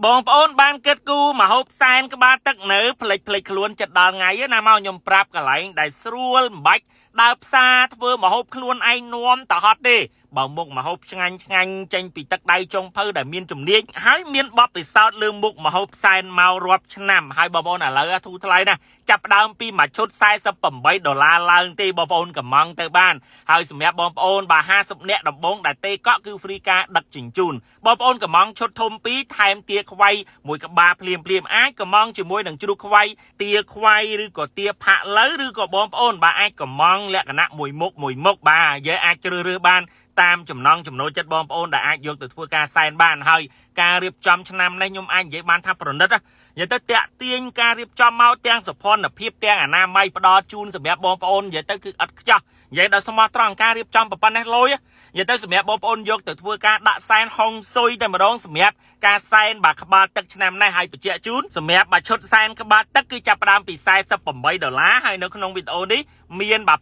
បងប្អូនបានគិតគូរមកហូបសែនក្បាលទឹកនៅផ្លេចខ្លួនចិត្តដល់ថ្ងៃណាមកខ្ញុំប្រាប់កន្លែងដែលស្រួលមិនបាច់ដើរផ្សារធ្វើមកហូបខ្លួនឯងនាំតហត់ទេបើមុខមកហូបឆ្ងាញ់ចេញពីទឹកដៃចុងភៅដែលមានជំនាញហើយមានបបពិសោធន៍លើមុខមកហូបសែនមករាប់ឆ្នាំហើយបងប្អូនឥឡូវធូរថ្លៃណាស់ចាប់ដើមពីមួយឈុត$48ឡើងទេបងប្អូនកំងទៅបានហើយសម្រាប់បងប្អូនបើ50នាក់ដំបូងដែលទេកក់គឺហ្វ្រីការដឹកជញ្ជូនបងប្អូនកំងឈុតធំ2ថែមទាខ្វៃមួយក្បាលភ្លាមអាចកំងជាមួយនឹងជ្រូកខ្វៃទាខ្វៃឬក៏ទាផាក់លើឬក៏បងប្អូនបើអាចកំងលក្ខណៈមួយមុខបាទយើងអាចជ្រើសរើសបានតាមចំណង់ចំណូលចិត្តបងប្អូនដែលអាចយកទៅធ្វើការសែនបានហើយការរៀបចំឆ្នាំនេះខ្ញុំអាចនិយាយបានថាប្រណិតនិយាយទៅតាក់ទាញការរៀបចំមកទាំងសុភ័ណភាពទាំងអនាម័យផ្ដល់ជូនសម្រាប់បងប្អូននិយាយទៅគឺអត់ខ្ចោះនិយាយដល់ស្មោះត្រង់ការរៀបចំប៉ុណ្ណេះលុយនិយាយទៅសម្រាប់បងប្អូនយកទៅធ្វើការដាក់សែនហុងស៊ុយតែម្ដងសម្រាប់ការសែនបាទក្បាលទឹកឆ្នាំនេះហើយបញ្ជាក់ជូនសម្រាប់បាទឈុតសែនក្បាលទឹកគឺចាប់ផ្ដើមពី$48ហើយនៅក្នុងវីដេអូនេះមានបាទ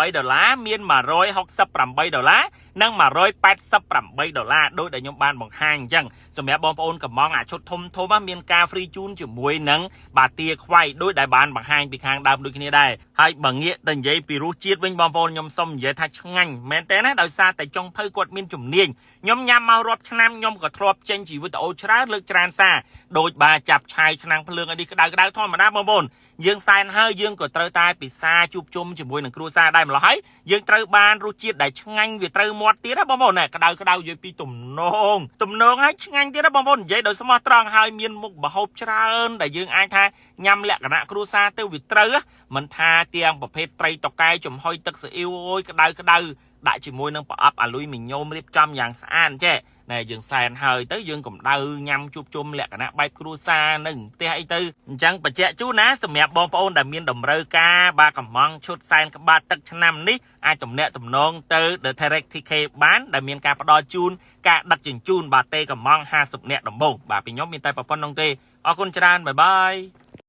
$88មាន$168និង$188ដូចដែលខ្ញុំបានបង្ហាញអញ្ចឹងសម្រាប់បងប្អូនកំងអាឈុតធំមានការហ្វ្រីជូនជាមួយនឹងបាទទាខ្វៃដូចដែលបានបង្ហាញពីខាងដើមដូចគ្នាដែរហើយបើងាកទៅនិយាយពីរសជាតិវិញបងប្អូនខ្ញុំសុំនិយាយថាឆ្ងាញ់មែនតើណាដោយសារតែចុងភៅគាត់មានជំនាញខ្ញុំញ៉ាំមករាប់ឆ្នាំខ្ញុំក៏ធ្លាប់ចេញជីវីដេអូច្រើនលើកច្រើនសារដូចបាទចាប់ឆាយឆ្នាំងភ្លើងអីនេះក្តៅធម្មតាបងប្អូនយើងសែនហើយយើងក៏ត្រូវតែពិសាជួបជុំជាមួយនឹងគ្រួសារដែរម្ល៉េះហើយយើងត្រូវបានរសជាតិដែលឆ្ងាញ់វាត្រូវមាត់ទៀតណាបងប្អូនក្តៅនិយាយពីទំនងហើយឆ្ងាញ់ទៀតណាបងប្អូននិយាយដោយស្មោះត្រង់ហើយមានមុខម្ហូបច្រើនដែលយើងអាចថាញ៉ាំលក្ខណៈគ្រួសារទៅវាត្រូវមិនថាទាំងប្រភេទត្រីតុកែចំហុយទឹកស៊ីអ៊ីវអូយក្តៅដាក់ជាមួយនឹងប្រអប់អាលុយមីញ៉ូមរៀបចំយ៉ាងស្អាតចេះណែយើងសែនហើយទៅយើងកម្ដៅញ៉ាំជួបជុំលក្ខណៈបែបគ្រួសារនឹងផ្ទះអីទៅអញ្ចឹងបញ្ជាក់ជូនណាសម្រាប់បងប្អូនដែលមានតម្រូវការបាទកំងឈុតសែនក្បាលទឹកឆ្នាំនេះអាចទំនាក់ទំនងទៅ The Direct TK បានដែលមានការផ្ដល់ជូនការដឹកជញ្ជូនបាទទេកំង50នាក់ដំបូងបាទពីខ្ញុំមានតែប៉ុណ្្នឹងទេអរគុណច្រើនបាយបាយ